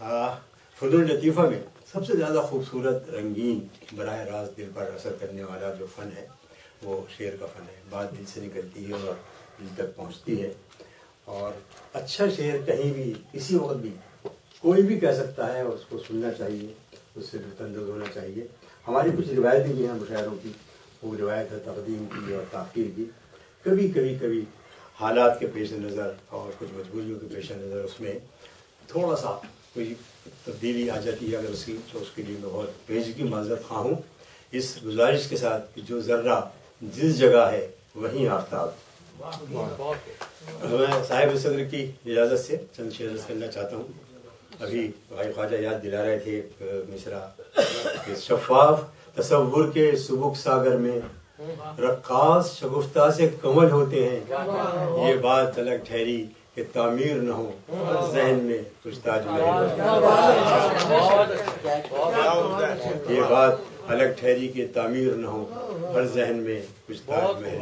फनुन लतीफ़ा में सबसे ज़्यादा खूबसूरत, रंगीन, बराह रास्त दिल पर असर करने वाला जो फ़न है वो शेर का फ़न है। बात दिल से निकलती है और दिल तक पहुँचती है। और अच्छा शेर कहीं भी किसी वक्त भी कोई भी कह सकता है, उसको सुनना चाहिए, उससे लुत्फ़अंदोज़ होना चाहिए। हमारी कुछ रिवायतें भी हैं मुशायरों की, वो रिवायत है तक़दीम की और ताख़ीर की। कभी हालात के पेश नज़र और कुछ मजबूरियों के पेश नज़र उसमें थोड़ा सा कोई तब्दीली आ जाती है अगर उसकी, तो उसके लिए मैं बहुत पेशगी माज़रत ख़्वाह हूँ, इस गुजारिश के साथ कि जो ज़र्रा जिस जगह है वहीं आफ्ताब। मैं साहिब सदर की इजाज़त से चंद शेर करना चाहता हूँ। अभी भाई ख्वाजा याद दिला रहे थे मिसरा कि शफ़ाफ तसव्वुर के सुबुक सागर में रक्कास शगुफ्ता से कमल होते हैं। ये बात अलग ठहरी कि तामीर न हो ज़हन में कुछ ताजमहल। ये बात अलग ठहरी कि तामीर न हो हर जहन में कुछ ताजमहल।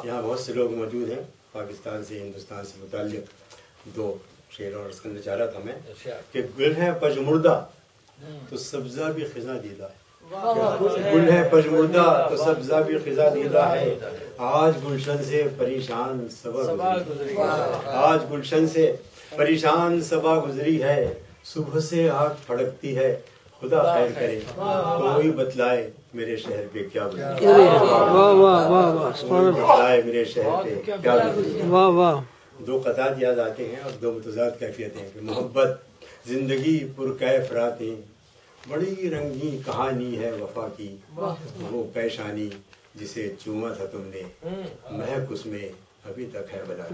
यहाँ बहुत से लोग मौजूद हैं पाकिस्तान से, हिंदुस्तान से मुताल्लिक़। दो शेर और करना चाह रहा था मैं कि गुल है पजमुर्दा तो सब्ज़ा भी खिज़ा दीदा है। गुल है पजमुर्दा तो सब्ज़ा भी खिज़ा दीदा है। आज गुलशन से परेशान सबा गुजरी, आज गुलशन से परेशान सबा गुजरी है। सुबह से आग फड़कती है, खुदा खैर करे कोई बतलाए मेरे शहर पे क्या गुजरी, कोई बतलाए मेरे शहर पे क्या गुजरी। दो क़तात याद आते हैं और दो मुतज़ाद कैफियतें हैं कि मोहब्बत ज़िंदगी पुरकैफ रातें, बड़ी रंगीन कहानी है वफा की। वो पेशानी जिसे चूमा था तुमने, महक उसमें अभी तक है बला।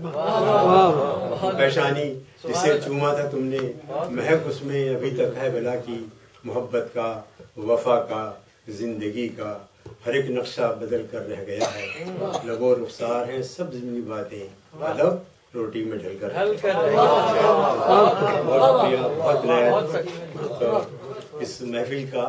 पेशानी जिसे चूमा था तुमने, महक उसमें अभी तक है बला की। मोहब्बत का, वफा का, जिंदगी का हर एक नक्शा बदल कर रह गया है। लगो रुखसार हैं सब ज़िंदगी बातें, अदब रोटी में ढलकर। बहुत शुक्रिया, बहुत इस महफिल का